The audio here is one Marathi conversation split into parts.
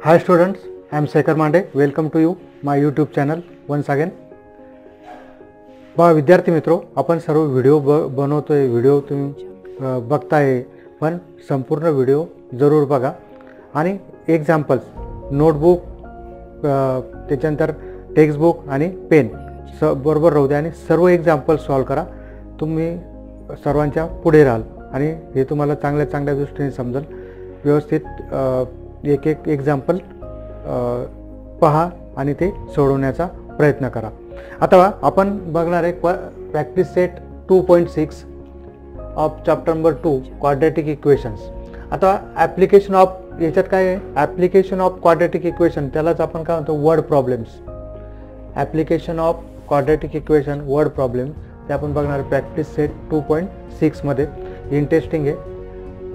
Hi students, I am Shekhar Mande. Welcome to you my YouTube channel once again. विद्यार्थी मित्रों, आपण सर्व व्हिडिओ बनवतोय, व्हिडिओ तुम्ही बघताय, पण संपूर्ण व्हिडिओ जरूर बघा आणि एक्झाम्पल्स नोटबुक त्याच्यानंतर टेक्स्टबुक आणि पेन बरोबर राहू द्या आणि सर्व एक्झाम्पल्स सॉल्व करा. तुम्ही सर्वांच्या पुढे राहाल आणि हे तुम्हाला चांगल्या दृष्टीने समजेल. व्यवस्थित एक एक्झाम्पल पहा आणि ते सोडवण्याचा प्रयत्न करा. आता आपण बघणार आहे practice set 2.6 of chapter number 2 quadratic equations. आता ॲप्लिकेशन ऑफ याच्यात काय आहे, ॲप्लिकेशन ऑफ क्वाड्रॅटिक इक्वेशन, त्यालाच आपण काय म्हणतो word problems. Application of quadratic equation word problem ते आपण बघणार आहे प्रॅक्टिस सेट 2.6 मध्ये. इंटरेस्टिंग आहे,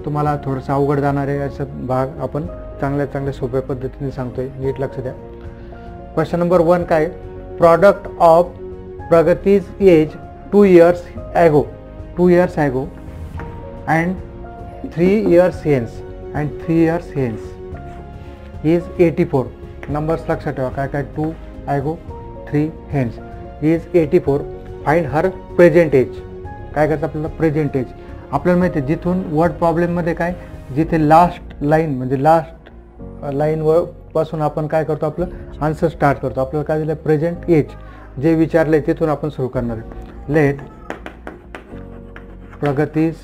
तुम्हाला थोडंसं अवघड जाणार आहे असं भाग आपण चांगल्या सोप्या पद्धतीने सांगतोय, नीट लक्ष द्या. क्वेश्चन नंबर 1 काय, product of Pragati's age 2 years ago and 3 years hence is 84. Numbers लक्षात ठेवा, काय 2 ago 3 hence is 84. Find her present age. काय करायचं आपल्याला, प्रेझेंट एज. आपल्याला माहिती आहे जिथून वर्ड प्रॉब्लेममध्ये काय, जिथे लास्ट लाईन म्हणजे लास्ट लाईनवर पासून आपण काय करतो, आपलं आन्सर स्टार्ट करतो. आपल्याला काय दिलं, प्रेझेंट एज. जे विचारले तिथून आपण सुरू करणार आहे. Let Pragati's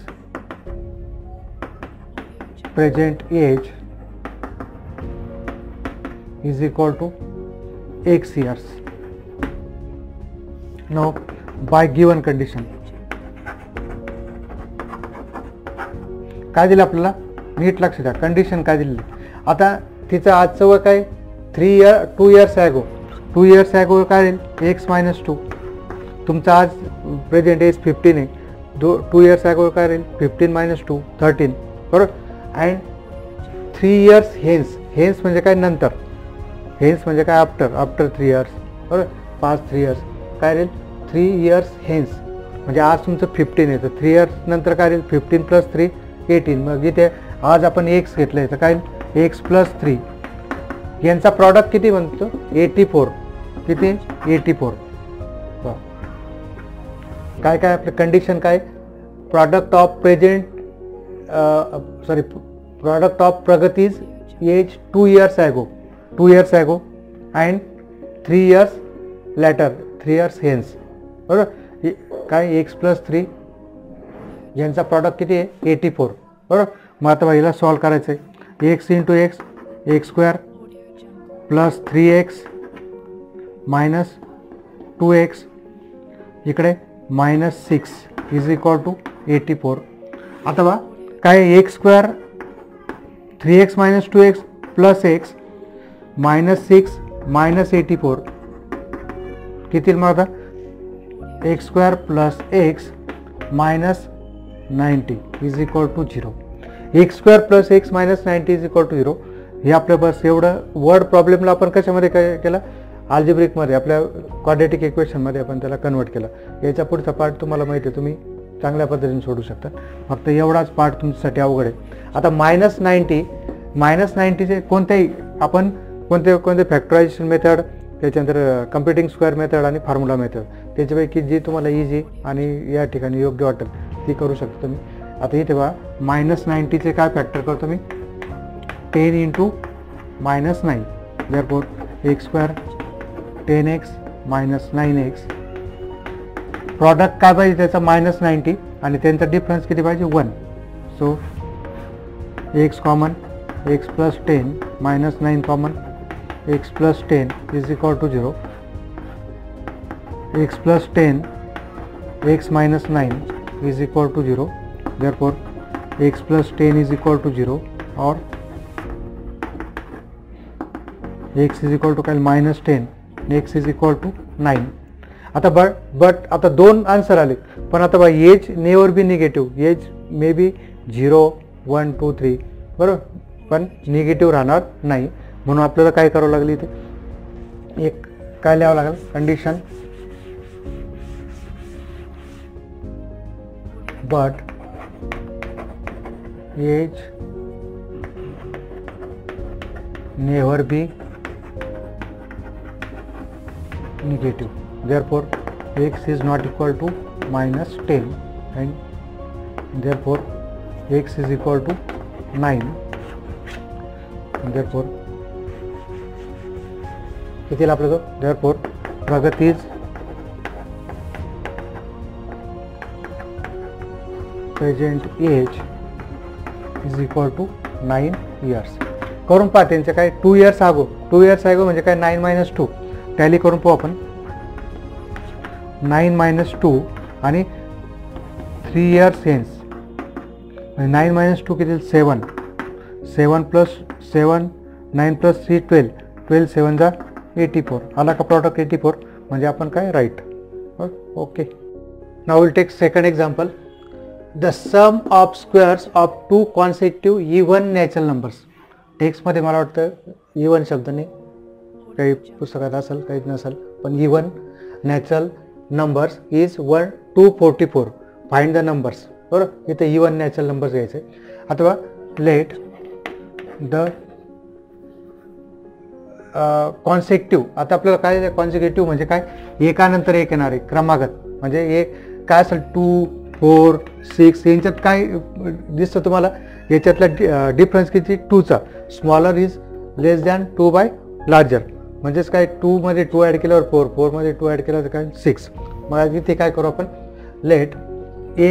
present age is equal to x years. Now by given condition. काय दिलं आपल्याला, नीट लक्ष द्या, कंडिशन काय दिली. आता तिचं आजचं वय काय, 2 years ago. 2 years ago काय येईल, x - 2. तुमचं आज प्रेझेंट एज 15 आहे. 2 years ago काय येईल, 15 - 2 13, बरोबर. अँड 3 years हेन्स म्हणजे काय, नंतर. हेन्स म्हणजे काय, आफ्टर 3 years, बरोबर. 3 years काय येईल, 3 years हेन्स म्हणजे आज तुमचं 15 आहे, तर 3 years नंतर काय येईल, 15 + 3 18. मग इथे आज आपण x घेतलं आहे तर काय, x + 3. यांचा प्रॉडक्ट किती बनतो, 84. किती, 84. काय आपलं कंडिशन काय, product of product of Pragati's age 2 years ago and 3 years later, 3 years hence, बरोबर. काय x + 3 यांचा प्रॉडक्ट किती आहे, 84, बरोबर. मग आता हिला सॉल्व करायचं आहे. x × x x² + 3x - 2x इकडे -6 इज इक्वल टू 84. आता बघा काय, x² 3x - 2x + x -6 - 84 किती. मग आता x² + x -90 is equal to 0. x² + x -90 is equal to 0. हे आपल्या बस एवढं वर्ड प्रॉब्लेमला आपण कशामध्ये काय केलं, अल्जेब्रिकमध्ये आपल्या क्वाड्रॅटिक इक्वेशनमध्ये आपण त्याला कन्वर्ट केलं. याच्या पुढचा पार्ट तुम्हाला माहिती आहे, तुम्ही चांगल्या पद्धतीने सोडू शकता. फक्त एवढाच पार्ट तुमच्यासाठी अवघड आहे. आता -90चे कोणत्याही आपण कोणते फॅक्टरायझेशन मेथड, त्याच्यानंतर कम्प्युटिंग स्क्वेअर मेथड आणि फॉर्म्युला मेथड, त्याच्यापैकी जी तुम्हाला इझी आणि या ठिकाणी योग्य वाटेल ती करू शकता तुम्ही. आता इथे बघा -90चे काय फॅक्टर करतो मी, 10 × -9 therefore x² 10x - 9x. Product काय पाहिजे त्याचा, -90 आणि त्यांचा डिफरन्स किती पाहिजे, 1. So x common, x + 10 -9 common, x + 10 is equal to 0. x + 10 x - 9 is equal to 0. therefore x + 10 is equal to 0 और x इज इक्वल टू काय, -10 x इज इक्वल टू 9. आता बट आता 2 आन्सर आले, पण आता बघा age never be negative. Age may be 0 1 2 3, बरोबर, पण निगेटिव्ह राहणार नाही. म्हणून आपल्याला काय करावं लागलं, इथे एक काय लिहावं लागेल, condition but age never be negative. Therefore x is not equal to minus 10 and therefore x is equal to 9 and therefore किती आपलं तो therefore प्रगतीज present age is equal to 9 years. करून पहा त्यांचे काय 2 years ago म्हणजे काय 9 minus 2 टॅली करून पाहू आपण 9 minus 2 आणि 3 years hence 9 minus 2 किती 7 plus 7 9 plus 3 12 7 जा 84 आला का प्रॉडक्ट 84 म्हणजे आपण काय right. Okay now will take second example. The sum of squares of 2 consecutive even natural numbers. टेक्स्टमध्ये मला वाटतं इव्हन शब्द नाही, काही पुस्तकात असेल काही नसेल, पण even natural numbers is 244. Find the numbers. बरोबर इथे इव्हन नॅचरल नंबर्स घ्यायचे. अथवा लेट द कॉन्सेक्टिव्ह. आता आपल्याला काय कॉन्सेक्युटिव्ह म्हणजे काय एकानंतर एक येणारे क्रमागत म्हणजे एक काय असेल 2 4 6 यांच्यात काय दिसतं तुम्हाला याच्यातला डिफरन्स किती 2चा. Smaller is less than 2 by larger म्हणजेच काय 2 मध्ये 2 ॲड केल्यावर 4 4 मध्ये 2 ॲड केल्यावर काय 6. मग इथे काय करू आपण let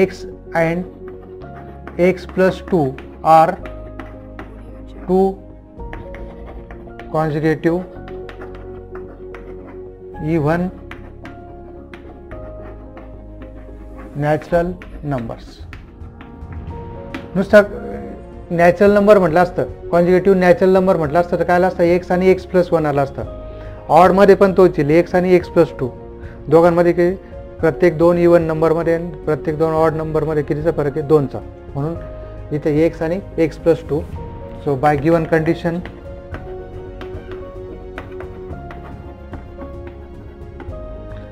x and x plus 2 are 2 consecutive even natural numbers. नुसतं नॅचरल नंबर म्हटलं असतं कॉन्जिक्युटिव्ह नॅचरल नंबर म्हटलं असतं तर काय असतं x आणि x प्लस 1 आला असतं. ऑडमध्ये पण तोच येईल x आणि x प्लस 2. दोघांमध्ये काही प्रत्येक 2 इव्हन नंबरमध्ये आणि प्रत्येक 2 ऑड नंबरमध्ये कितीचा फरक आहे 2चा. म्हणून इथे x आणि x plus 2. So by given condition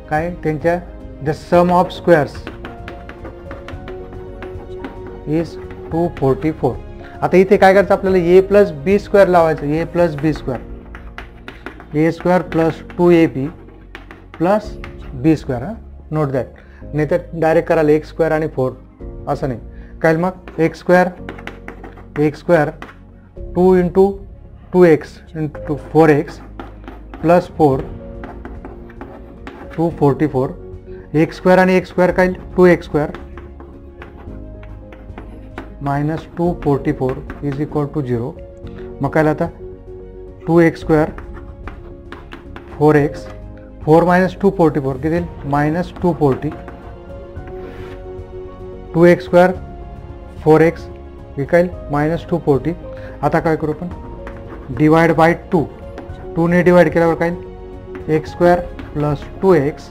काय त्यांच्या the sum of squares is 244. आता इथे काय करायचं आपल्याला ए प्लस बी स्क्वेअर लावायचं. A plus B square A square plus 2ab plus B square. Note that. नाही तर डायरेक्ट करायला एक्स स्क्वेअर आणि 4 असं नाही काय. मग x square 2 into 2x into 4x plus 4 244. X square आणि एक्स स्क्वेअर काय 2x square minus 244 is equal to 0. मग काय आता 2x स्क्वेअर 4x 4 मायनस 244 किती मायनस 240. 2x स्क्वेअर 4x हे काय मायनस 240. आता काय करू आपण डिवाइड बाय 2 ने डिवाइड केल्यावर काय एक्स स्क्वेअर प्लस 2x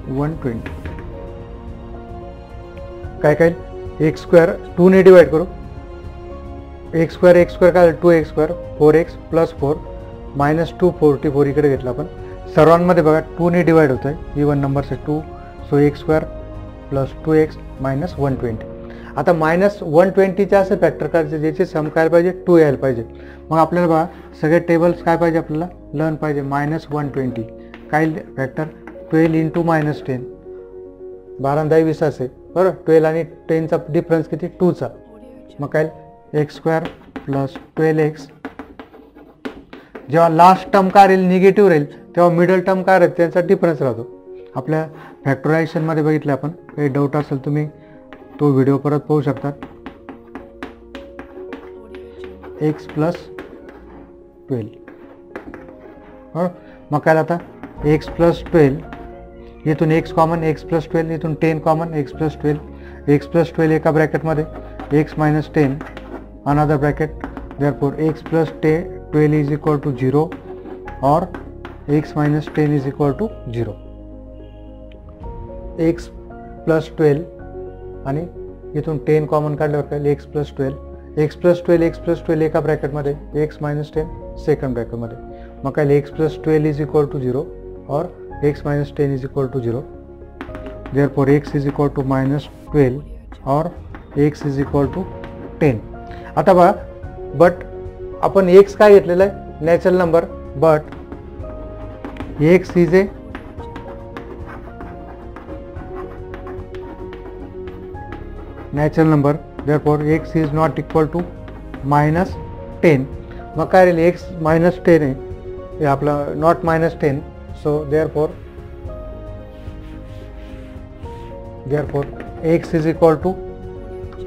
120. काय काय एक्स स्क्वेअर 2 ने डिवाइड करू एक्स स्क्वेअर काय 2x square 4x plus 4 minus 244 इकडे घेतला आपण. सर्वांमध्ये बघा 2 ने डिवाइड होत आहे इवन नंबर्स आहे 2. So x square plus 2x minus 120. आता मायनस 120चे असे फॅक्टर करायचे ज्याचे सम काय पाहिजे 2 यायला पाहिजे. मग आपल्याला बघा सगळे टेबल्स काय पाहिजे आपल्याला लर्न पाहिजे. मायनस 120 काय फॅक्टर 12 इंटू मायनस 10 12 10 20 असे बरं. 12 आणि 10चा डिफरन्स किती 2चा. मग काय एक्स स्क्वेअर प्लस 12x. जेव्हा लास्ट टर्म काय राहील निगेटिव्ह राहील तेव्हा मिडल टर्म काय राहील त्यांचा डिफरन्स राहतो. आपल्या फॅक्टरायझेशनमध्ये बघितलं आपण. काही डाऊट असेल तुम्ही तो व्हिडिओ परत पाहू शकतात. एक्स प्लस 12 हो. मग काय आता एक्स प्लस 12 इथून एक्स कॉमन एक्स प्लस 12 इथून 10 common X plus 12 X plus 12 एका ब्रॅकेटमध्ये x minus 10 another bracket. Therefore X plus 12 is equal to 0 और x minus 10 is equal to 0. X plus 12 आणि इथून 10 कॉमन काढल्यावर काय एक्स प्लस 12 एका ब्रॅकेटमध्ये एक्स मायनस 10 सेकंड ब्रॅकेटमध्ये. मग काय x plus 12 is equal to 0 और x minus 10 is equal to 0. Therefore x is equal to minus 12 और एक्स इज इक्वल टू 10. आता बघा बट आपण एक्स काय घेतलेला आहे, natural number, but x is a natural number, therefore x is not equal to -10. मग काय राहील, एक्स -10 आहे, हे आपलं not -10. So therefore x is equal to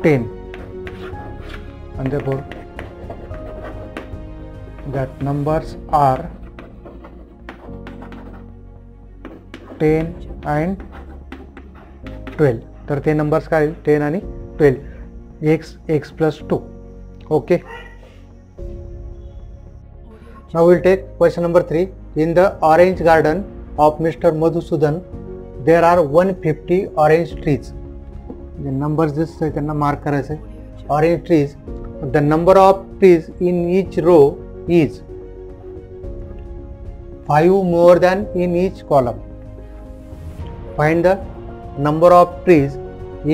10, and therefore that numbers are 10 and 12. तर ते नंबर्स काय 10 आणि 12, x plus 2. Okay, now we'll take question number 3. In the orange garden of Mr. Madhusudan there are 150 orange trees. The numbers दिसत आहे त्यांना मार्क करायचं आहे. Orange trees, the number of trees in each row is 5 more than in each column. Find the number of trees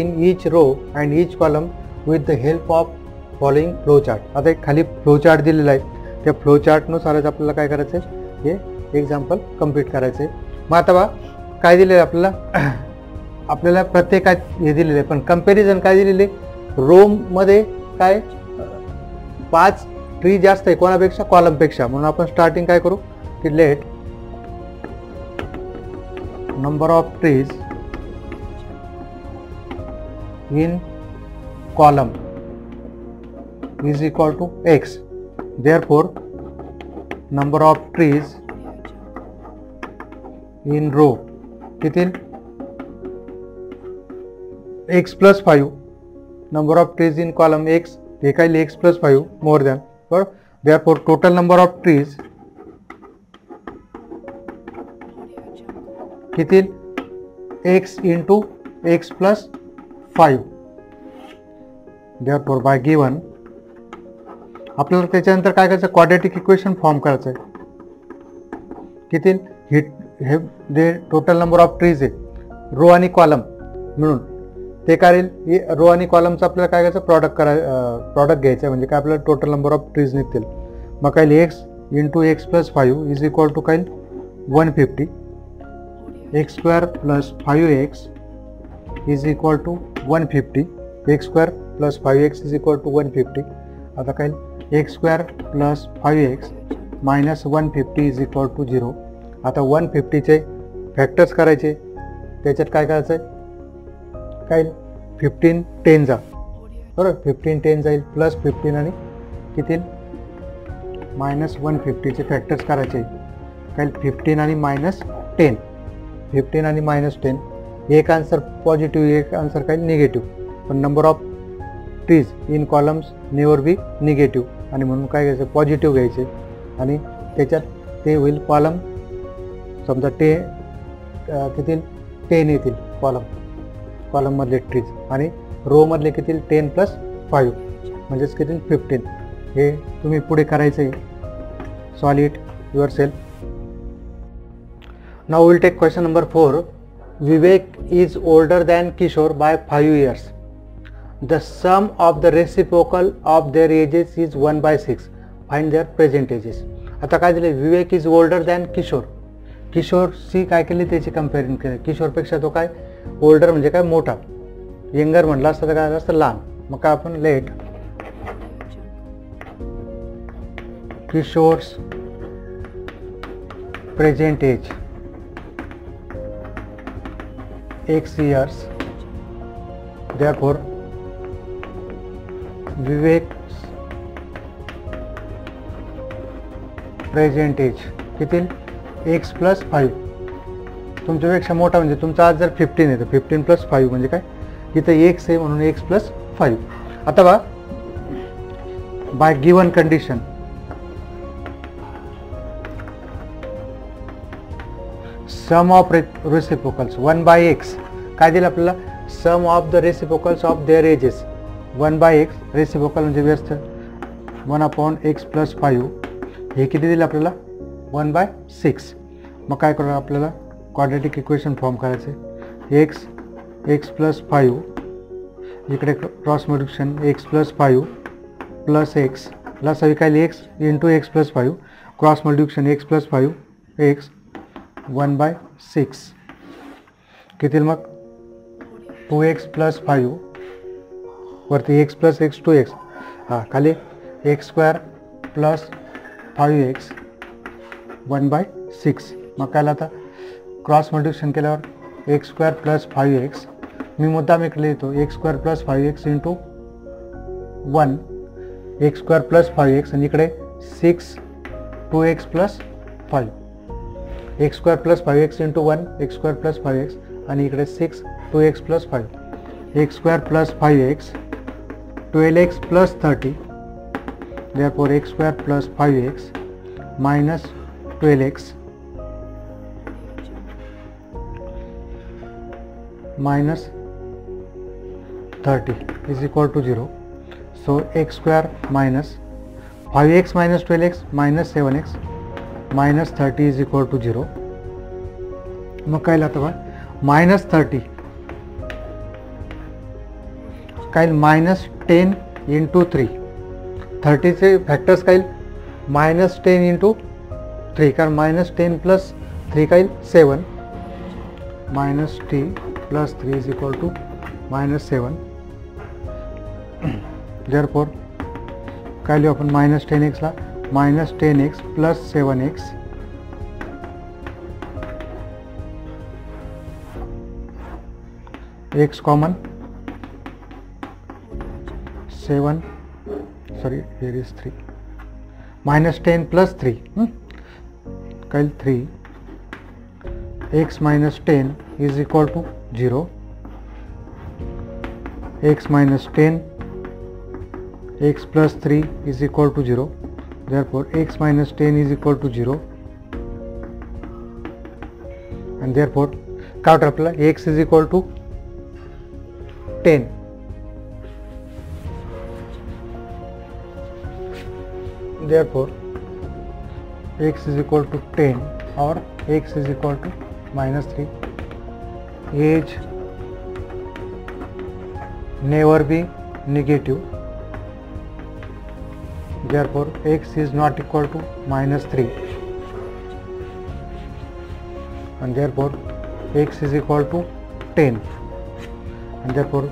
in each row and each column with the help of following flow chart. आता एक खाली फ्लो चार्ट दिलेला आहे, त्या फ्लो चार्टनुसारच आपल्याला काय करायचं आहे, हे एक्झाम्पल कम्प्लीट करायचं आहे. मग आता बा काय दिलेलं आहे आपल्याला प्रत्येकात हे दिलेलं आहे, पण कंपॅरिझन काय दिलेले, रोमध्ये काय 5 ट्री जास्त आहे कोणापेक्षा, कॉलमपेक्षा. म्हणून आपण स्टार्टिंग काय करू की let number of trees in column is equal to x. Therefore number of trees in row किती, x plus 5. number of trees in column x, हे काय x plus 5 more than, बरोबर. therefore total number of trees किती, x into x plus 5. therefore by given आपल्याला त्याच्यानंतर काय करायचं, क्वाड्रॅटिक इक्वेशन फॉर्म करायचं आहे. किती, हे जे टोटल नंबर ऑफ ट्रीज आहे रो आणि कॉलम म्हणून, ते काय राहील, रो आणि कॉलमचं आपल्याला काय करायचं, प्रॉडक्ट घ्यायचं आहे, म्हणजे काय आपल्याला टोटल नंबर ऑफ ट्रीज निघतील. मग काय x into x plus 5 is equal to काय 150, x square plus 5x is equal to 150, x square plus 5x is equal to 150. आता काय x square plus 5x minus 150 is equal to 0. आता 150चे फॅक्टर्स करायचे, त्याच्यात काय करायचं आहे, काय 15 10 जा, बरोबर. 15 10 जाईल प्लस 15 आणि किती मायनस 150चे फॅक्टर्स करायचे, काय 15 आणि मायनस 10, 15 आणि मायनस 10. एक आन्सर पॉझिटिव्ह, एक आन्सर काय निगेटिव्ह, पण number of trees in columns never be negative, आणि म्हणून काय घ्यायचं, पॉझिटिव्ह घ्यायचे, आणि त्याच्यात ते होईल कॉलम, समजा किती 10 येतील कॉलममधले ट्रीज, आणि रोमधले किती 10 प्लस 5 म्हणजेच किती 15. हे तुम्ही पुढे करायचं आहे, solve it yourself. Now will take question number 4. Vivek is older than Kishore by 5 years. The sum of the reciprocal of their ages is 1/6. Find their present ages. आता काय दिले, विवेक इज ओल्डर दॅन किशोर, किशोरशी काय केली, त्याची कंपेरिजन केली. किशोरपेक्षा तो काय ओल्डर म्हणजे काय मोठा, यंगर म्हटलं असतं तर काय असतं लहान. मग काय आपण let Kishore's present age x years, therefore Vivek present age किती x प्लस 5. तुमच्यापेक्षा मोठा म्हणजे तुमचा आज जर 15 आहे तर 15 प्लस 5 म्हणजे काय, इथं x आहे म्हणून x प्लस 5. आता बा by given condition sum of reciprocals 1/x काय दिलं आपल्याला, sum of the reciprocals of their ages 1/x, reciprocal म्हणजे व्यस्त 1/x प्लस 5, हे किती दिलं आपल्याला 1/6. मग काय करू आपल्याला, क्वाड्रॅटिक इक्वेशन फॉर्म करायचे, x प्लस 5, इकडे cross multiplication x plus 5 plus x लसावी काय x into x plus 5 cross multiplication x plus 5 x 1/6 किती मग 2x प्लस 5 वरती एक्स प्लस एक्स 2x हां खाली एक्स स्क्वेअर प्लस 5x 1/6 मग काय आता क्रॉस मल्टिप्लिकेशन केल्यावर एक्स स्क्वेअर प्लस 5x मी मुद्दाम इकडे लिहितो x square plus 5x into 1 x square plus 5x आणि इकडे 6 2x plus 5 x square plus 5x into 1 x square plus 5x आणि इकडे 6 2x plus 5 x square plus 5x 12x plus 30 therefore x square plus 5x minus 12x minus 30 is equal to 0. So x square minus 5x minus 12x minus 7x minus 30 is equal to 0. मग काय लागतं बा minus 30 काय minus 10 into 3 30 चे फॅक्टर्स काय minus 10 into 3 कारण minus 10 plus 3 काय 7 minus t plus 3 is equal to minus 7 therefore काय लिहू आपण minus 10x ला minus 10x plus 7x x common 7 sorry here is 3 minus 10 plus 3 kyle 3 x minus 10 is equal to 0 x minus 10 x plus 3 is equal to 0 therefore x minus 10 is equal to 0 and therefore काय होतं आपल्याला x is equal to 10 therefore x is equal to 10 or x is equal to minus 3 age never be negative therefore x is not equal to minus 3 and therefore x is equal to 10 and therefore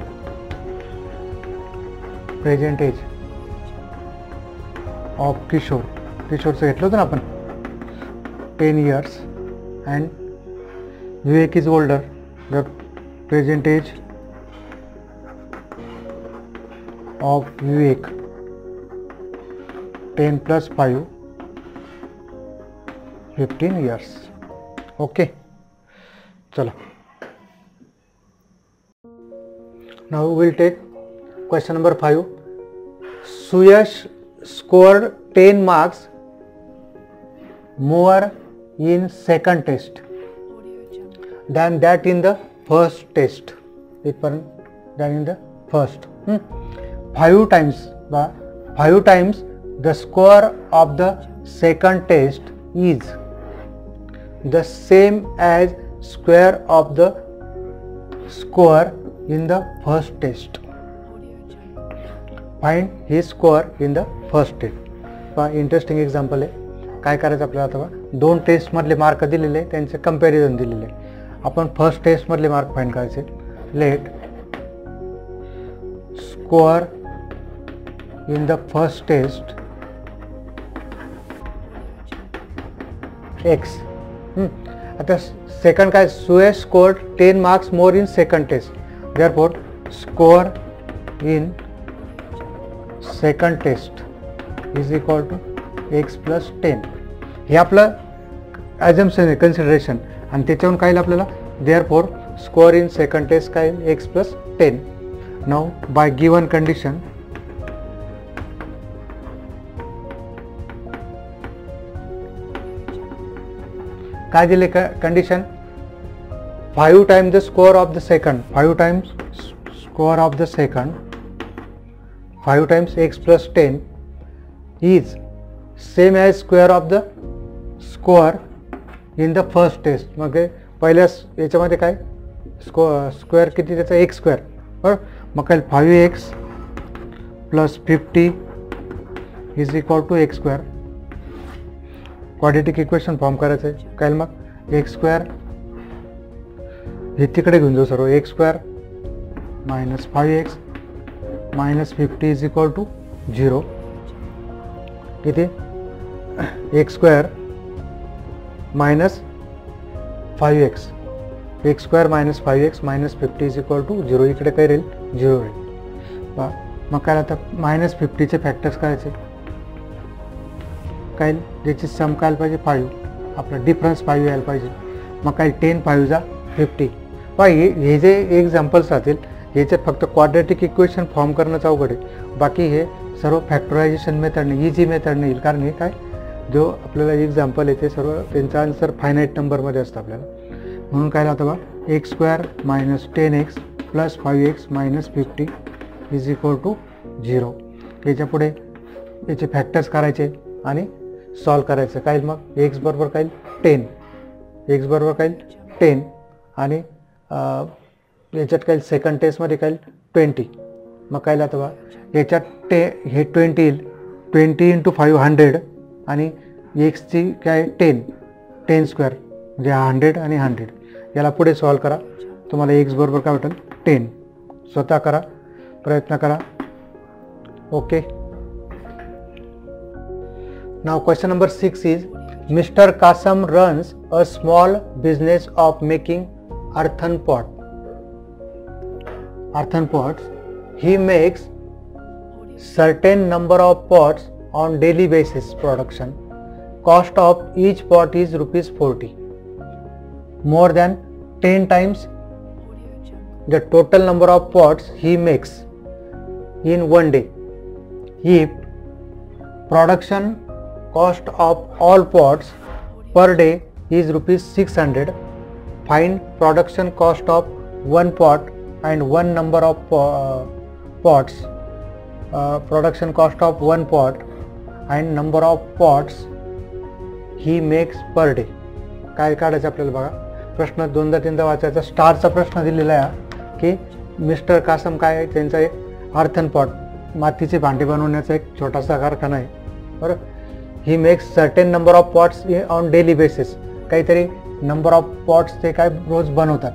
present age of किशोरचं घेतलं होतं ना आपण 10 years and Vivek is older the present age of Vivek 10 plus 5 15 years okay चलो now we will take question number 5 Suyash scored 10 marks more in second test than that in the first test than in the first 5 times the score of the second test is the same as square of the score in the first test find his score in the first test पहा इंटरेस्टिंग एक्झाम्पल आहे काय करायचं आपल्याला आता बघा दोन टेस्टमधले मार्क दिलेले आहे त्यांचे कंपॅरिझन दिलेले आहे आपण फर्स्ट टेस्टमधले मार्क फाइंड करायचे let score in the first test x आता सेकंड काय Suyash scored 10 marks more in second test therefore score in second test is equal to x plus 10 हे आपलं ॲझम्पशन आहे कन्सिडरेशन आणि त्याच्यावरून काय आपल्याला therefore score in second test काय x plus 10 now by given condition काय दिले condition 5 times the score of the second 5 times score of the second 5 times x plus 10 is same as square of the score in the first test मग पहिल्या याच्यामध्ये काय स्क्वेअर किती त्याचा x स्क्वेअर बरोबर मग काय 5x plus 50 is equal to x square. Quadratic equation form करायचं आहे. काय मग एक्स स्क्वेअर हे तिकडे घेऊन जाऊ सर्व. X square minus 5x minus 50 is equal to 0. किती x square minus 5x, x square minus 5x minus 50 is equal to 0. इकडे काय राहील 0 राहील. मग काय आता मायनस 50चे फॅक्टर्स करायचे. काय ज्याची सम काय पाहिजे 5, आपला डिफरन्स 5 यायला पाहिजे. मग काय 10 5 जा 50. पहा हे जे एक्झाम्पल्स राहतील याच्यात फक्त क्वाड्रेटिक इक्वेशन फॉर्म करणंच अवघड आहे. बाकी हे सर्व फॅक्टरायझेशन मेथडने इझी मेथडने येईल. कारण हे काय जो आपल्याला एक्झाम्पल आहे ते सर्व त्यांचा आन्सर फायनाईट नंबरमध्ये असतं आपल्याला. म्हणून काय राहतं बा x square minus 10x plus 5x minus 50 is equal to 0. याच्या पुढे याचे फॅक्टर्स करायचे आणि सॉल्व करायचं. काय मग एक्स बरोबर काय 10, एक्स बरोबर काय 10 आणि याच्यात काय सेकंड टेस्टमध्ये काय 20. मग काय राहतं बा याच्यात हे 20 येईल. 20 इंटू 5 100 आणि एक्सची काय 10 स्क्वेअर म्हणजे 100 आणि 100. याला पुढे सॉल्व करा. तुम्हाला एक्स बरोबर काय भेटेल 10. स्वतः करा, प्रयत्न करा. Okay. Now question number 6 is Mr Kasam runs a small business of making earthen pots. He makes certain number of pots on daily basis production. Cost of each pot is rupees 40. More than 10 times the total number of pots he makes in one day. If production cost of all pots per day is rupees 600, find production cost of one pot and one number of pots. Production cost of one pot and number of pots he makes per day. काय काढायचं आपल्याला बघा. प्रश्न दोनदा तीनदा वाचायचा. स्टारचा प्रश्न दिलेला आहे की मिस्टर कासम काय आहे त्यांचा एक अर्थन पॉट मातीचे भांडे बनवण्याचा एक छोटासा कारखाना आहे. बरं. He makes certain number of pots on daily basis. काहीतरी नंबर ऑफ पॉट्स ते काय रोज बनवतात.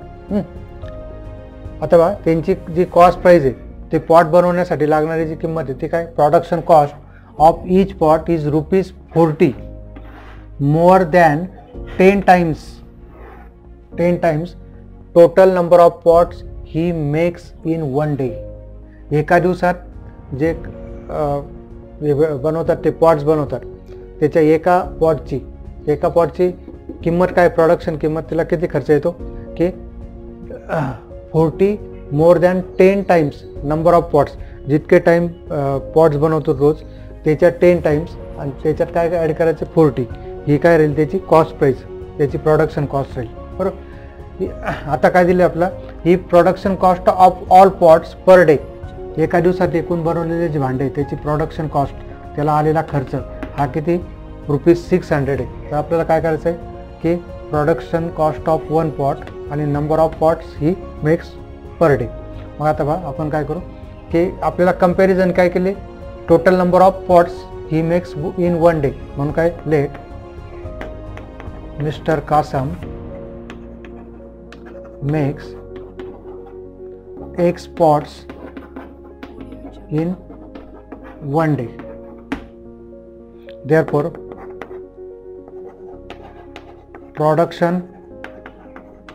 आता बा त्यांची जी कॉस्ट प्राईज आहे ते पॉट बनवण्यासाठी लागणारी जी किंमत आहे ती काय production cost of each pot is rupees 40. More than 10 times total number of pots he makes in one day. एका दिवसात जे बनवतात ते पॉट्स बनवतात त्याच्या एका पॉटची किंमत काय प्रोडक्शन किंमत त्याला किती खर्च येतो की 40 more than 10 times number of pots. जितके टाईम पॉट्स बनवतो रोज त्याच्या 10 टाइम्स आणि त्याच्यात काय ॲड करायचं 40. ही काय राहील त्याची कॉस्ट प्राईस, त्याची प्रोडक्शन कॉस्ट राहील. बरोबर. आता काय दिलं आपला ही production cost of all pots per day. एका दिवसात एकूण बनवलेले जे भांडे त्याची प्रोडक्शन कॉस्ट त्याला आलेला खर्च हा किती रुपीज 600 आहे. तर आपल्याला काय करायचं आहे की production cost of one pot आणि number of pots he makes per day. मग आता बघा आपण काय करू की आपल्याला कंपॅरिझन काय केले total number of pots he makes in one day. म्हणून काय let Mr Kasam makes X pots in one day. Therefore, production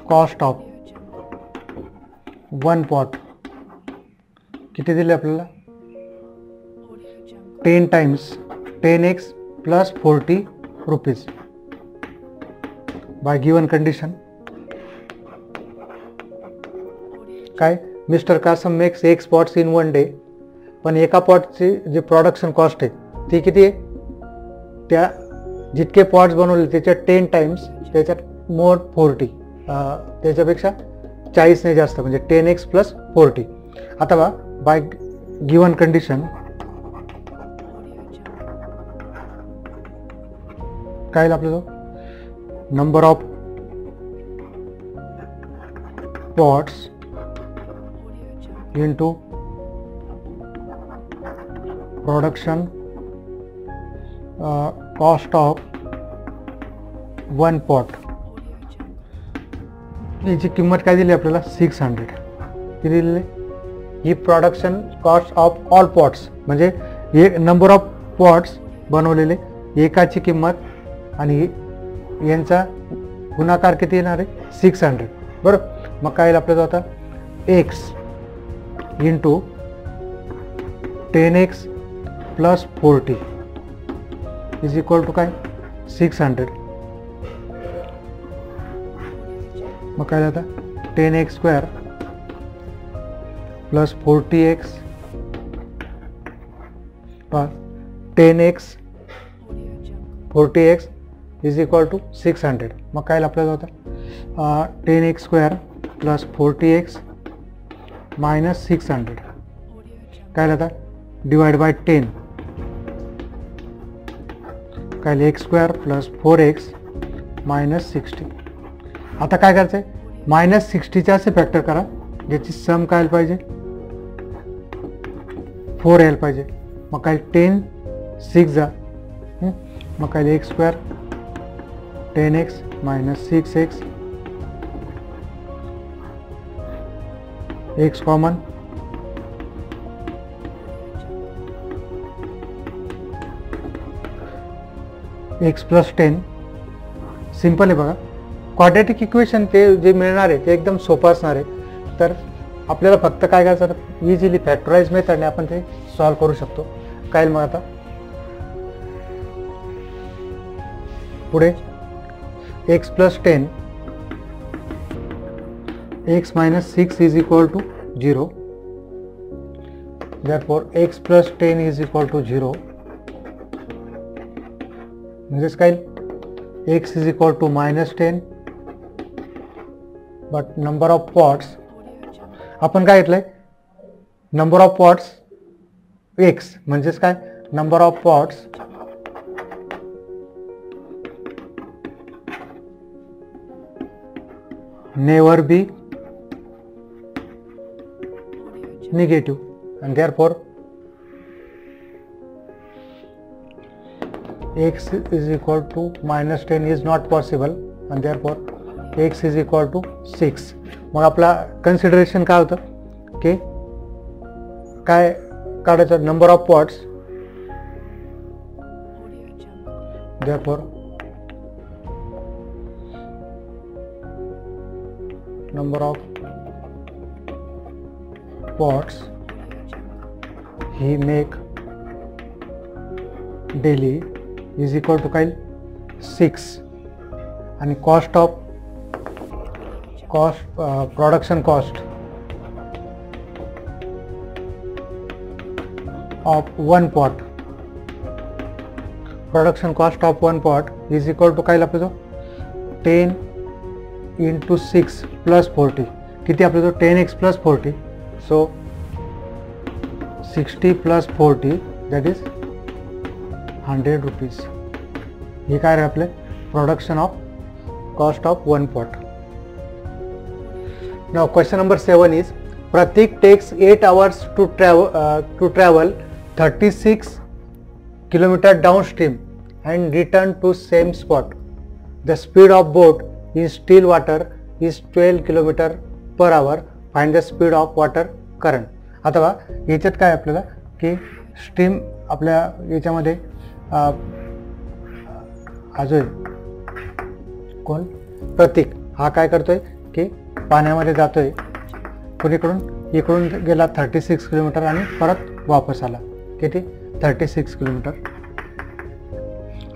cost of one pot किती दिले आपल्याला 10 times 10x plus 40 rupees by given condition. काय mister Kasam makes X pots in one day. पण एका पॉटची जी प्रोडक्शन कॉस्ट आहे ती किती आहे त्या जितके पॉट्स बनवले त्याच्यात 10 टाइम्स त्याच्यात मोर 40 त्याच्यापेक्षा 40 ने जास्त म्हणजे 10x प्लस 40. आता बा बाय गिवन कंडिशन काय आपलं number of pots into production cost of one pot, याची किंमत काय दिली आपल्याला 600. किती दिलेली? ही production cost of all pots, म्हणजे एक नंबर ऑफ पॉट्स बनवलेले, एकाची किंमत आणि यांचा गुणाकार किती येणार आहे? 600. बरोबर. मग काय येईल आपल्याला आता? x into 10x plus 40 is equal to काय? 600. मग काय आता? 10x square plus 40x plus 10x 40x is equal to 600. मग काय आपल्याला होता? 10x square plus 40x minus 600. काय आता? Divide by 10. काय x square plus 4x minus 60. आता काय करायचं आहे? मायनस 60चे असे फॅक्टर करा ज्याची सम काय पाहिजे? 4 यायला पाहिजे. मग काय 10 6 जा, मग काय x square 10x minus 6x, x common, x plus 10. Simple आहे बघा. क्वाड्रॅटिक इक्वेशन ते जे मिळणार आहे ते एकदम सोपं असणार आहे. तर आपल्याला फक्त काय करायचं? इझिली फॅक्टराइज मेथडने आपण ते सॉल्व करू शकतो. काय मग आता पुढे x plus 10 x minus 6 is equal to 0. therefore x plus 10 is equal to 0. म्हणजेच काय? x is equal to minus 10. But number of pots आपण काय घेतलंय? नंबर ऑफ पॉट्स x म्हणजेच काय? Number of pots never be negative and therefore x is equal to minus 10 is not possible and therefore x is equal to 6. मग आपला कन्सिडरेशन काय होतं की काय काढायचं? Number of pots, therefore number of pots he make daily is equal to काय? 6. आणि cost of production cost of one pot, production cost of one pot is equal to काय आपल्याला? 10 इंटू 6 प्लस 40. किती आपल्याला? 10x plus 40. So 60 plus 40 that is 100 rupees. हे काय आहे आपले? Production of cost of one pot. Now question number 7 is Pratik takes 8 hours to travel 36 km downstream and return to same spot. The speed of boat in still water is 12 km per hour. Find the speed of water current. आता याच्यात काय आपल्याला की स्ट्रीम आपल्या याच्यामध्ये अजून कोण? प्रतीक हा काय करतोय की पाण्यामध्ये जातोय, कुणीकडून? इकडून गेला 36 किलोमीटर आणि परत वापस आला. किती? 36 किलोमीटर.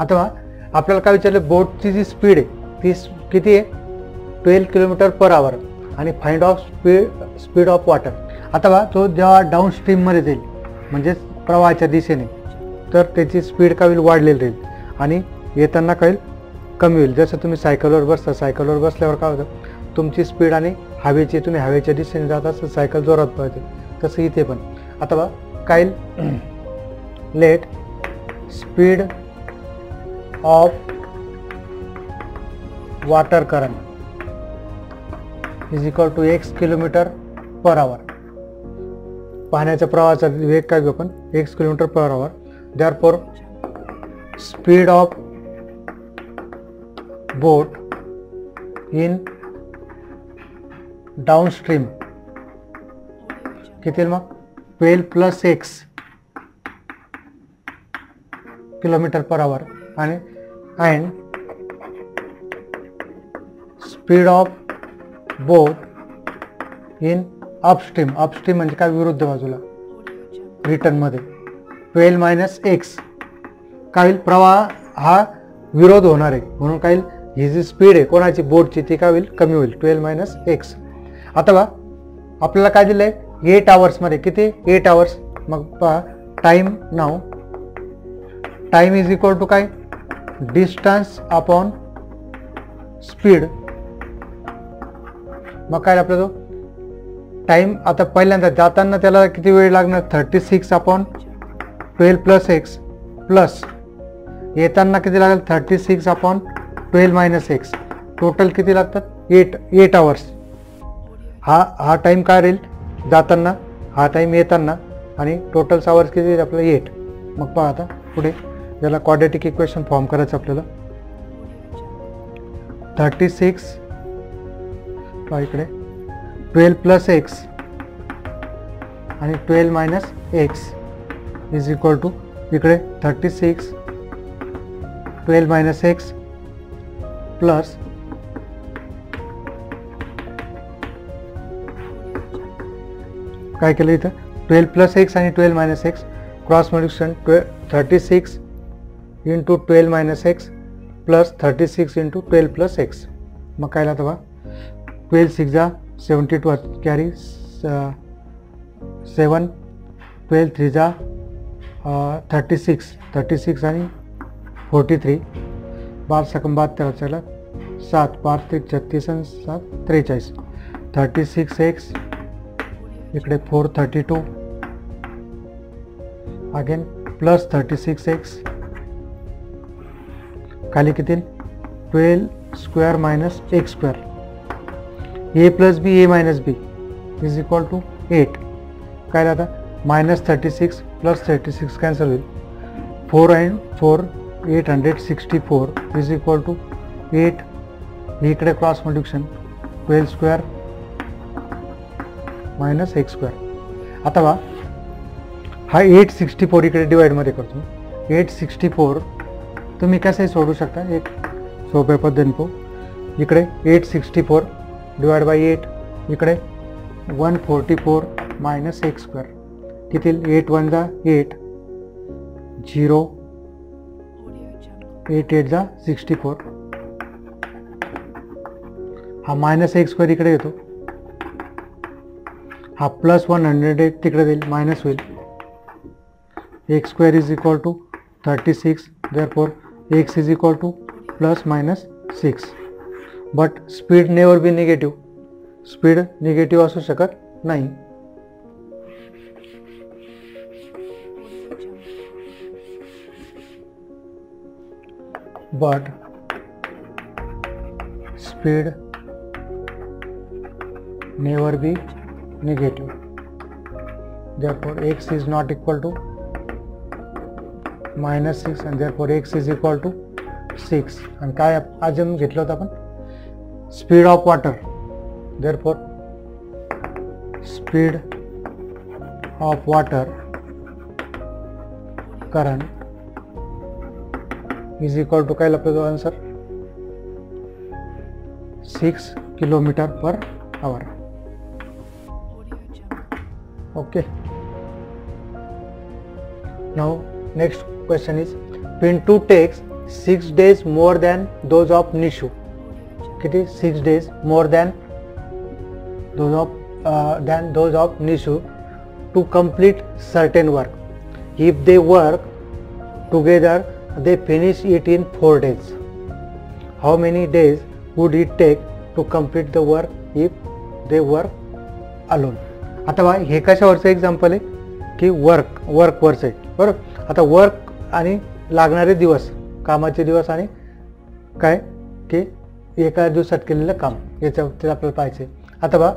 आता आपल्याला काय विचारलं? बोटची जी स्पीड आहे ती किती आहे? 12 किलोमीटर पर आवर आणि find of speed of water. आता तो जेव्हा डाऊन स्ट्रीममध्ये जाईल म्हणजेच प्रवाहाच्या दिशेने, तर त्याची स्पीड काय होईल? वाढलेली राहील आणि येताना काय होईल? कमी होईल. जसं तुम्ही सायकलवर बसता, सायकलवर बसल्यावर काय होतं? तुमची स्पीड आणि हवेची, तुम्ही हवेच्या दिशेने जात असता सायकल जोरात पळते, तसं इथे पण. आता काय? Let speed of water current is equal to x kilometre per hour. पाण्याच्या प्रवाहाचा वेग काय घेऊ आपण? x kilometre per hour. Therefore speed of boat in downstream किती येईल मग 12 + x km/h आणि and speed of boat in upstream म्हणजे काय विरुद्ध बाजूला रिटर्नमध्ये 12 - x काय होईल प्रवाह हा विरोध होणार आहे म्हणून काय ही जी स्पीड आहे कोणाची बोटची ती काय होईल कमी होईल 12 - x. आता बघा आपल्याला काय दिलं आहे 8 आवर्समध्ये किती 8 आवर्स मग पहा time now time is equal to काय डिस्टन्स अपॉन स्पीड मग काय आपला तो टाईम आता पहिल्यांदा जाताना त्याला किती वेळ लागणार 36/12 + x प्लस येताना किती लागेल 36/12 - x टोटल किती लागतात 8 आवर्स. हा टाईम काय राहील जाताना हा टाईम येताना आणि टोटल आवर्स किती येईल आपल्याला 8. मग पहा आता पुढे ज्याला क्वाड्रॅटिक इक्वेशन फॉर्म करायचं आपल्याला 36 पहा इकडे 12 + x आणि 12 - x इज इक्वल टू इकडे 36 12 - x प्लस काय केलं इथं 12 + x आणि 12 - x cross multiplication 36 × 12 - x plus 36 × 12 + x मग काय लागतं बा 12 6 जा 72 कॅरी 7 12 3 जा 36 आणि 43 12 सकम 72 चला 7 5 3 36 आणि 7 43 36x इकडे 432 अगेन प्लस 36x खाली किती 12² - x². a + b a - b is equal to 8 काय राहता -36 + 36 कॅन्सल होईल 4 and 4 864 इज इक्वल टू 8 इकडे क्रॉस मल्टिप्लिकेशन 12² - x². आता बा हा 864 इकडे डिवाइडमध्ये करतो 864 तुम्ही कसंही सोडू शकता एक सोप्या पद्धतीने पाहू इकडे 864 डिवाइड बाय 8 इकडे 144 - x² किती 8 1 जा 8 0 8 8 जा 64 हा -x² इकडे येतो हा प्लस 108 तिकडे देईल मायनस होईल x² is equal to 36 therefore x is equal to ±6 but speed never be negative. Speed negative असू शकत नाही. but speed never be negative. Therefore x is not equal to -6 and therefore x is equal to 6. आणि काय आज आपण घेतलं होतं आपण speed of water. therefore speed of water current is equal to काय आपला जो answer 6 km/h. okay, now next question is Pintu takes 6 days more than those of Nishu. किती 6 days more than those of Nishu to complete certain work. If they work together they finish it in 4 days. How many days would it take to complete the work if they work alone? आता बघा हे कशावरचं एक्झाम्पल आहे की वर्कवरचं आहे बरोबर. आता वर्क आणि लागणारे दिवस कामाचे दिवस आणि काय की एका दिवसात केलेलं काम याच्यावर आपल्याला पाहायचं आहे. आता बघा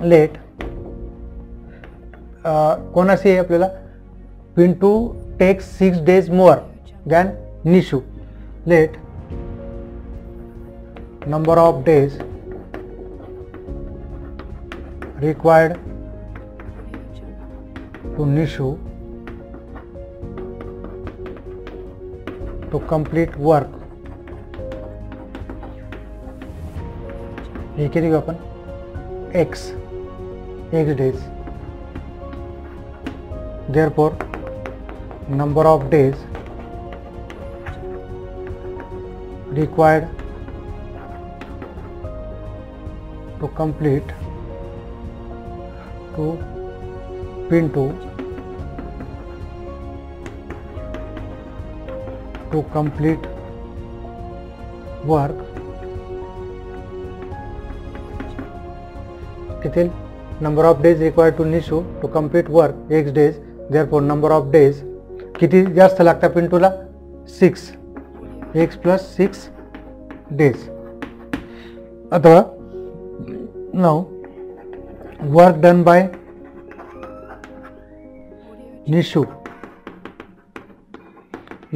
लेट कोणाशी आहे आपल्याला Pintu text 6 days more than Nishu. Let number of days required to Nishu to complete work. हे किती घेऊ आपण x days. Therefore number of days required to complete to Pintu to complete work किती number of days required to Nishu to complete work x days. Therefore number of days किती जास्त लागतात पिंटूला 6 x plus 6 days. अथवा now work done by Nishu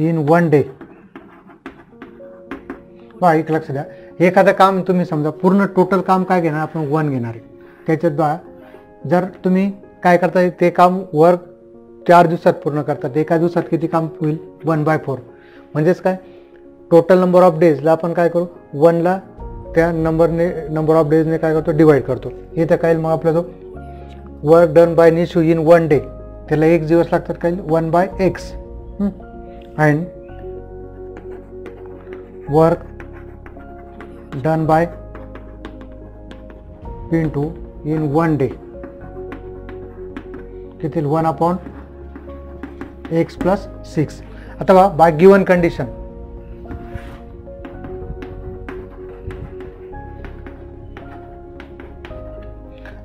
in one day. बघा एक लक्ष द्या, एखादं काम तुम्ही समजा पूर्ण टोटल काम काय घेणार आपण 1 घेणार आहे. त्याच्यात बघा जर तुम्ही काय करताय ते काम वर्क 4 दिवसात पूर्ण करतात, एका दिवसात किती काम होईल 1/4. म्हणजेच काय टोटल नंबर ऑफ डेजला आपण काय करू 1ला त्या नंबर ऑफ डेजने काय करतो डिवाइड करतो. इथं काय मग आपला जो work done bye Nishu in 1 day त्याला 1 दिवस लागतात काय 1/x and work done bye Pintu in 1 day किती 1/x plus 6. अथवा बाय गिवन कंडिशन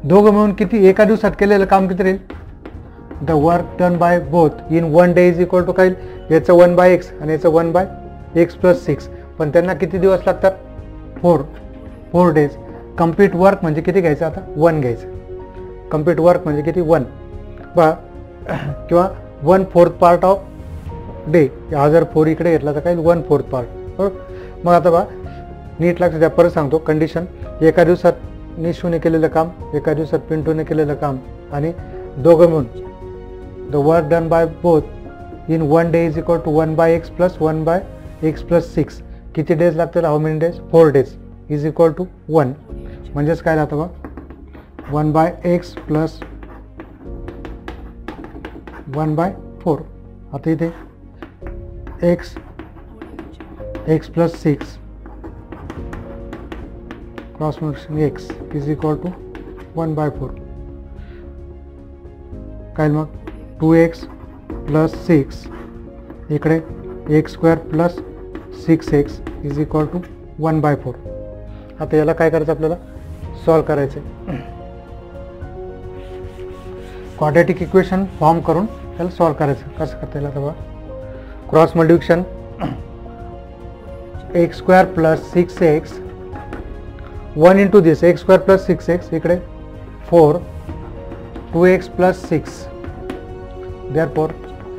दोघं मिळून किती एका दिवसात केलेलं काम किती राहील. The work done by both in 1 day is equal to काय याचं 1/x आणि याचं 1/x plus 6. पण त्यांना किती दिवस लागतात 4 डेज. कम्प्लीट वर्क म्हणजे किती घ्यायचं आता 1 घ्यायचं. कम्प्लीट वर्क म्हणजे किती 1 बा किंवा 1/4 पार्ट ऑफ डे. हा जर 4 इकडे घेतला तर काय 1/4 पार्ट. बरोबर. मग आता बा नीट लक्ष द्या, परत सांगतो कंडिशन. एका दिवसात निशूने केलेलं काम, एका दिवसात पिंटूने केलेलं काम आणि दोघं मिळून the work done by both in 1 day is equal to 1/x plus 1/x plus 6. किती डेज लागतील how many days 4 days is equal to 1. म्हणजेच काय राहतं बा 1/x plus 1/4. आता इथे x plus 6 cross multiplication x is equal to 1/4. काय मग 2x plus 6 इकडे x² plus 6x is equal to 1/4. आता याला काय करायचं आपल्याला सॉल्व करायचं. क्वाड्रॅटिक इक्वेशन फॉर्म करून त्याला सॉल्व करायचं. कसं करता येईल आता बघा cross multiplication x² plus 6x 1 into this x² plus 6x इकडे 4 2x plus 6. therefore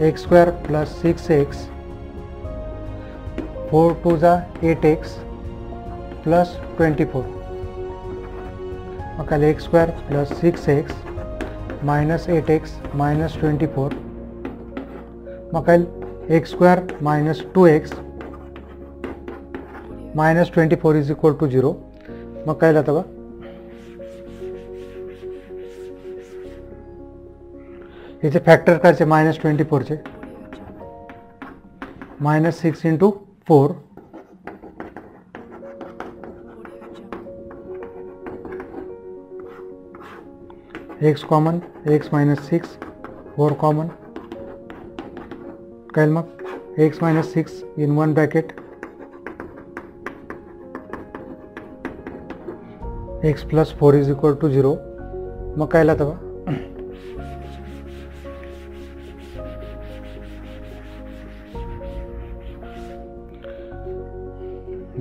x² plus 6x 4 2 जा 8x plus 24. मग x² plus 6x minus 8x minus 24. मग x² minus 2x minus 24 is equal to 0. मग काय जातं बा याचे फॅक्टर करायचे -24 चे -6 into 4 x common x -6 4 common काय मग x -6 in 1 bracket x plus 4 is equal to 0. मग काय लागतं बा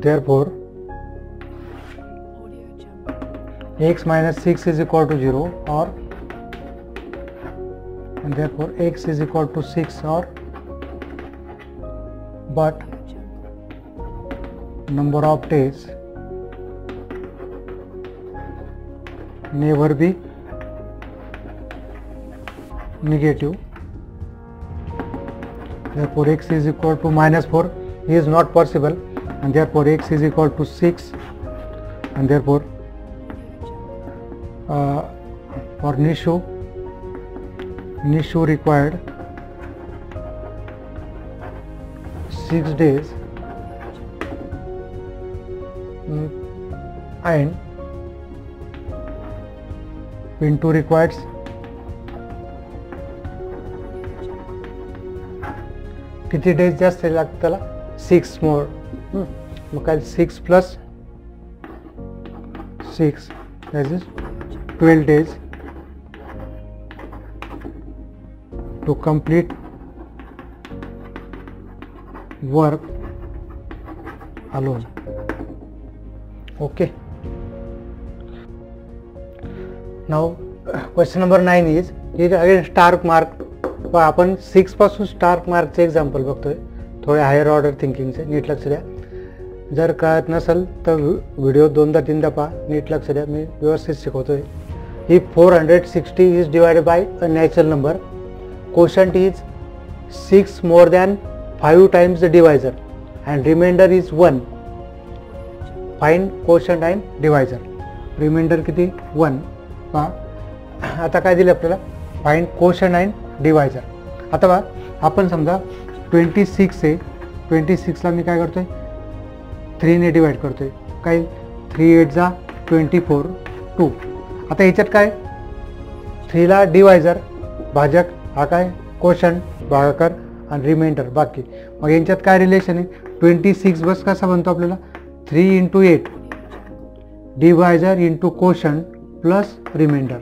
therefore x minus 6 is equal to 0 or and therefore x is equal to 6 or but number of days never be negative. Therefore x is equal to -4 is not possible, and therefore x is equal to 6, and therefore for Nishu required 6 days, and Pintu requires किती डेज जास्त लागतात त्याला 6 मोर. मग काय 6 + 6 that is 12 days to complete work alone. Okay. Now question number 9 is again star mark. आपण 6 पासून स्टार मार्कचे एक्झाम्पल बघतोय, थोडे हायर ऑर्डर थिंकिंगचे. नीट लक्ष द्या. जर कळत नसेल तर व्हिडिओ 2-3दा पहा. नीट लक्ष द्या, मी व्यवस्थित शिकवतोय. ही 460 is divided by a natural number. Quotient is 6 more than 5 times the divisor and remainder is 1. Find quotient and divisor. Remainder किती 1. पहा आता काय दिलं आपल्याला, फाइंड क्वोशंट अँड डिवायझर. आता बघा आपण समजा 26 आहे, 26ला मी काय करतोय 3 ने डिवाइड करतोय. काय 3 8 जा 24 2. आता याच्यात काय 3ला डिवायझर भाजक, हा काय क्वोशंट भागाकार आणि रिमाइंडर बाकी. मग यांच्यात काय रिलेशन आहे, 26 बस कसा बनतो आपल्याला 3 × 8 divisor into quotient plus remainder.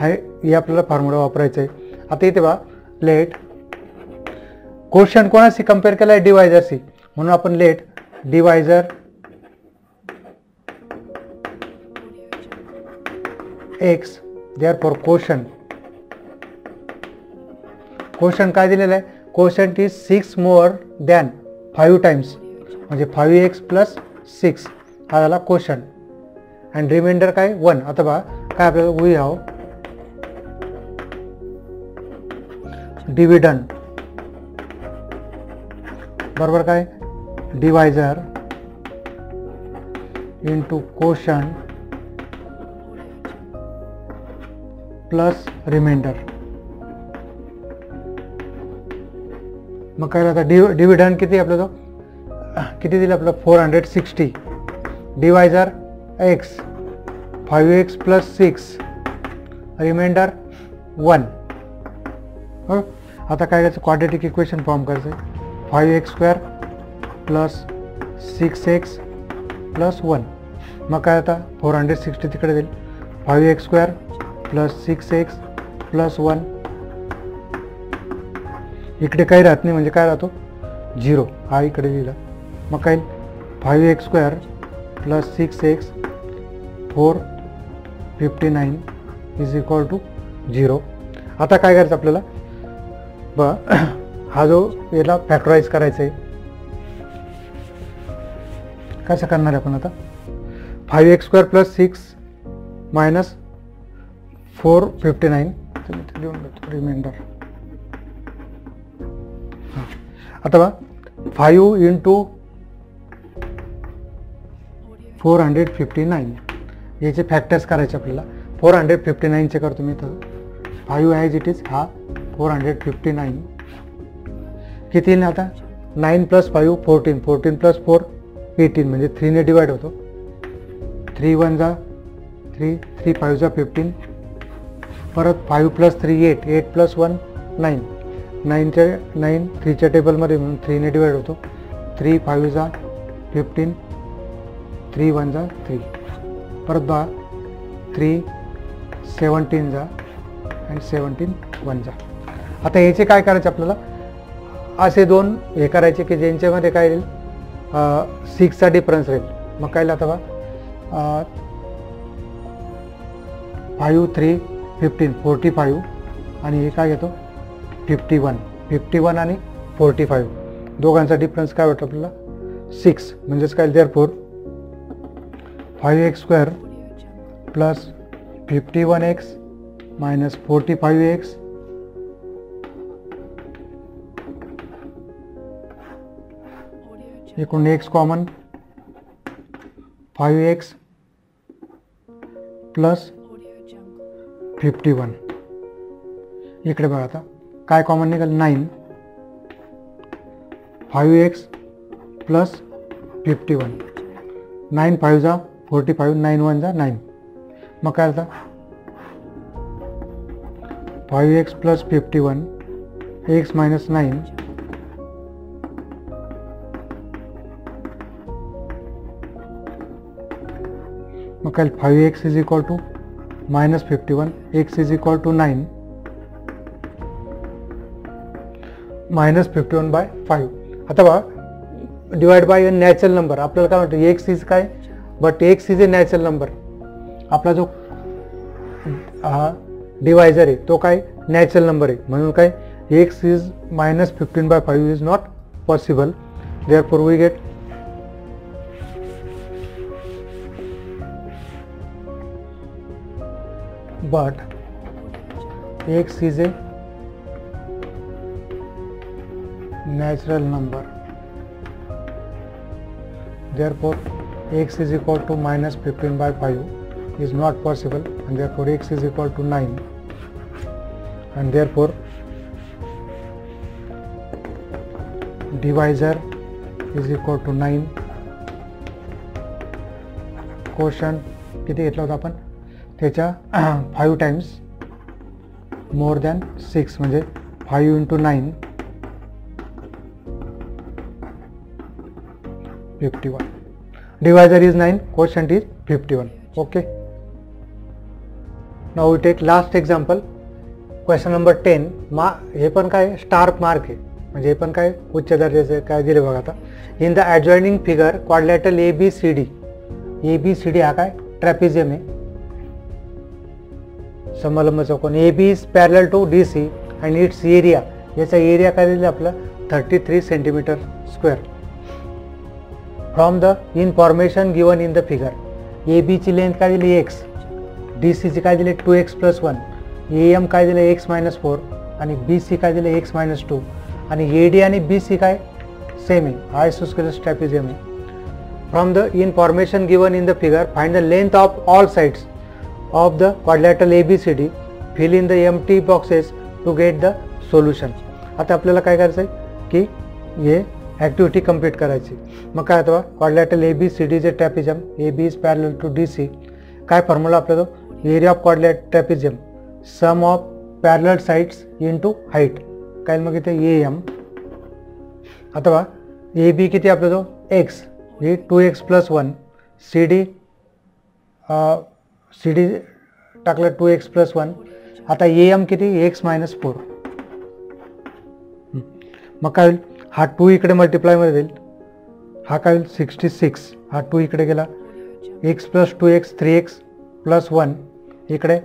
हे आपल्याला फॉर्म्युला वापरायचा आहे. आता इथे बघा लेट क्वोशंट कोणाशी कंपेअर केला आहे, डिवायझरशी, म्हणून आपण let divisor x therefore quotient काय दिलेलं आहे, quotient is 6 more than 5 times, म्हणजे 5x + 6 हा झाला क्वोशंट. अँड रिमाइंडर काय 1. आता बघा काय आपल्याला वी हॅव डिव्हिडंड बरोबर काय divisor into quotient plus remainder. मग काय आता डिव्हिडंड किती आपलं, तो किती दिलं आपलं 460 डिवायझर x 5x + 6 रिमाइंडर 1. हो आता काय करायचं, क्वाड्रेटिक इक्वेशन फॉर्म करायचं. 5x² + 6x + 1. मग काय आता 460 तिकडे जाईल, 5x² + 6x + 1. इकडे काही राहत नाही, म्हणजे काय राहतो 0, हा इकडे लिहिला. मग काय 5x² + 6x 459 is equal to 0. आता काय करायचं आपल्याला, हा जो याला फॅक्टराइज करायचं आहे, कसं करणार आहे आपण आता, 5x² + 6 - 459 लिहून घेतो रिमाइंडर. आता बघा 5 × 459 याचे फॅक्टर्स करायचे आपल्याला. 459चे करतो मी तर 5 ॲज इट इज, हा 459 किती येईल आता 9 + 5 14 14 + 4 18 म्हणजे 3 ने डिवाइड होतो. 3 1 जा 3 3 5 जा 15 परत 5 + 3 8 8 + 1 9 9 3च्या टेबलमध्ये म्हणून 3 ने डिवाइड होतो. 3 5 जा 15 3 1 जा 3 परत बघा 3 17 जा आणि 17 1 जा. आता याचे काय करायचे आपल्याला, असे दोन हे करायचे की ज्यांच्यामध्ये काय येईल 6चा डिफरन्स राहील. मग काय आता बघा 5 3 15 45 आणि हे काय घेतो 51 51 आणि 45. दोघांचा डिफरन्स काय वाटतं आपल्याला 6 म्हणजेच काय therefore 5x² plus 51x minus 45x एकूण x कॉमन 5x प्लस 51 इकडे बघा आता काय कॉमन निघाल 9 5x प्लस 51 9 5 जा 45 9 1 जा 9 मग काय आता 5x प्लस 51 x मायनस 9 मग काय 5x is equal to minus 51 x is equal to 9 minus 51 by 5 आता बघा divide by a natural number आपल्याला काय म्हणतो x इज काय but x is a natural number आपला जो डिवायझर आहे तो काय नॅचरल नंबर आहे म्हणून काय x is minus 15 by 5 is not possible therefore we get but x is a natural number therefore x is equal to minus 15 by 5 is not possible and therefore x is equal to 9 and therefore divisor is equal to 9 quotient किती घेतला होता आपण त्याच्या 5 टाइम्स मोर दॅन 6 म्हणजे 5 into 9 51 divisor is 9 quotient is 51 okay now we take last example question number 10 हे पण काय स्टार मार्क आहे म्हणजे हे पण काय उच्च दर्जाचे काय दिले बघा आता in the adjoining figure quadrilateral ABCD हा काय ट्रॅपिझियम आहे समलंब चौकोन AB is parallel to DC and its area याचा एरिया काय दिला आपला 33 centimetre square from the information given in the figure AB ची लेंथ काय दिली x DC ची काय दिली 2x प्लस 1 AM काय दिले x मायनस 4 आणि BC काय दिले x मायनस 2 आणि AD आणि BC काय सेम आहे आयसोस्केलस ट्रॅपिझियम आहे from the information given in the figure find the length of all sides of the quadrilateral ABCD fill in the empty boxes to get the solution आता आपल्याला काय करायचं आहे की हे ॲक्टिव्हिटी कंप्लीट करायची मग काय आता क्वाड्रॅटल ABCD जे trapezium AB is parallel to DC काय फॉर्म्युला आपला तो area of quadrilateral trapezium sum of parallel sides into height काय मग इथे AM आता बघा AB किती आपला तो x हे 2x प्लस 1 CD टाकलं 2x प्लस 1 आता AM किती x मायनस 4 मग काय होईल हा 2 इकडे मल्टिप्लायमध्ये जाईल हा काय होईल 66 हा 2 इकडे गेला x plus 2x 3x plus 1 इकडे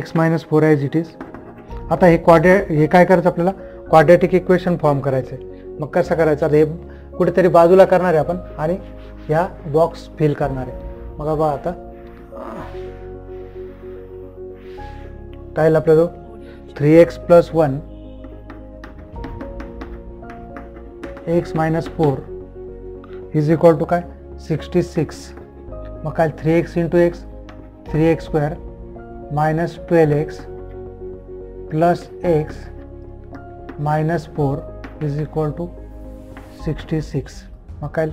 x minus 4 as it is आता हे काय करायचं आपल्याला क्वाड्रॅटिक इक्वेशन फॉर्म करायचं आहे मग कसं करायचं आता हे कुठेतरी बाजूला करणार आहे आपण आणि ह्या बॉक्स फिल करणार आहे मग बघा आता काय आपला तो 3x plus 1 x minus 4 is equal to काय 66 मग काय 3x into x 3x square minus 12x plus x minus 4 is equal to 66 मग काय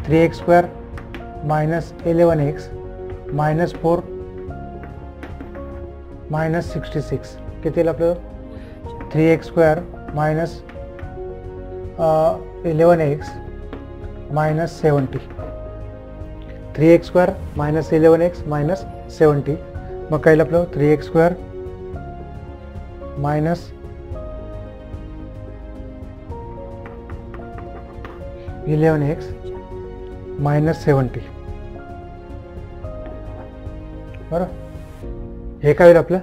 3x square minus 11x minus 4 minus 66 किती आपलं 3x square minus 11x minus 70 3x square minus 11x minus 70 मग काय आपलं 3x square minus 11x minus 70 बरं हे काय होईल आपलं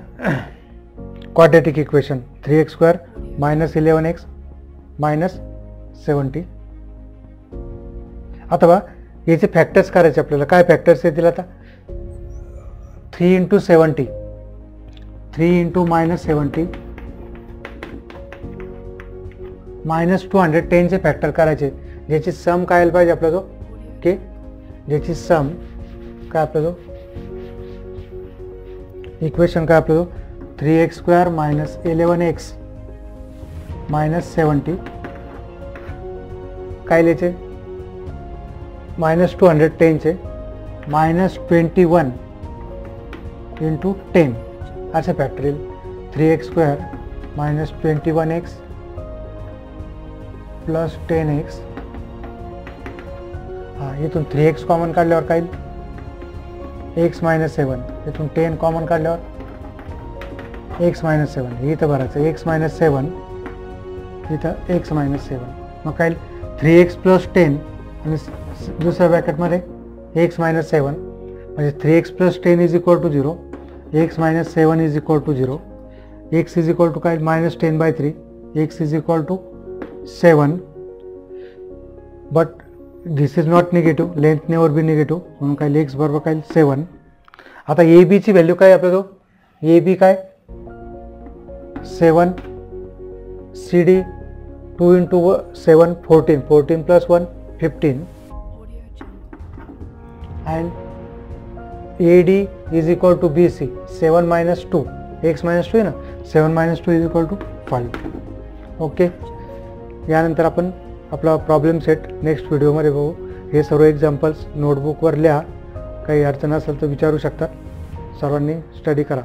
quadratic equation 3x square minus 11x minus 70 अथवा याचे फॅक्टर्स करायचे आपल्याला. काय फॅक्टर्स येतील आता? 3 × 70, 3 × -70 -210 चे फॅक्टर करायचे, ज्याची सम काय आला पाहिजे आपला जो के, ज्याची सम काय आपला जो इक्वेशन काय आपला जो 3x² - 11x - 70 काय लिहायचे, -210 चे -21 × 10 असे फॅक्टर येईल. 3x² - 21x + 10x. हां, इथून 3x कॉमन काढल्यावर काय येईल, x - 7. इथून 10 कॉमन काढल्यावर x - 7. इथं भरायचं x - 7, इथं x - 7. मग काय येईल, 3x + 10 आणि दुसऱ्या ब्रॅकेटमध्ये x - 7, म्हणजे 3x + 10 = 0, x - 7 = 0, x = काय -10/3, x = 7. But this is not negative, length never be negative, म्हणून काय x बरोबर काय 7. आता ए बीची व्हॅल्यू काय आपल्याजवळ, ए बी काय 7, C D 2 × 7 14, 14 + 1 15, and AD = BC 7 - 2, x - 2 आहे ना, 7 - 2 = 5. ओके, यानंतर आपण आपला प्रॉब्लेम सेट नेक्स्ट व्हिडिओमध्ये बघू. हे सर्व एक्झाम्पल्स नोटबुकवर लिहा, काही अडचण असेल तर विचारू शकता. सर्वांनी स्टडी करा.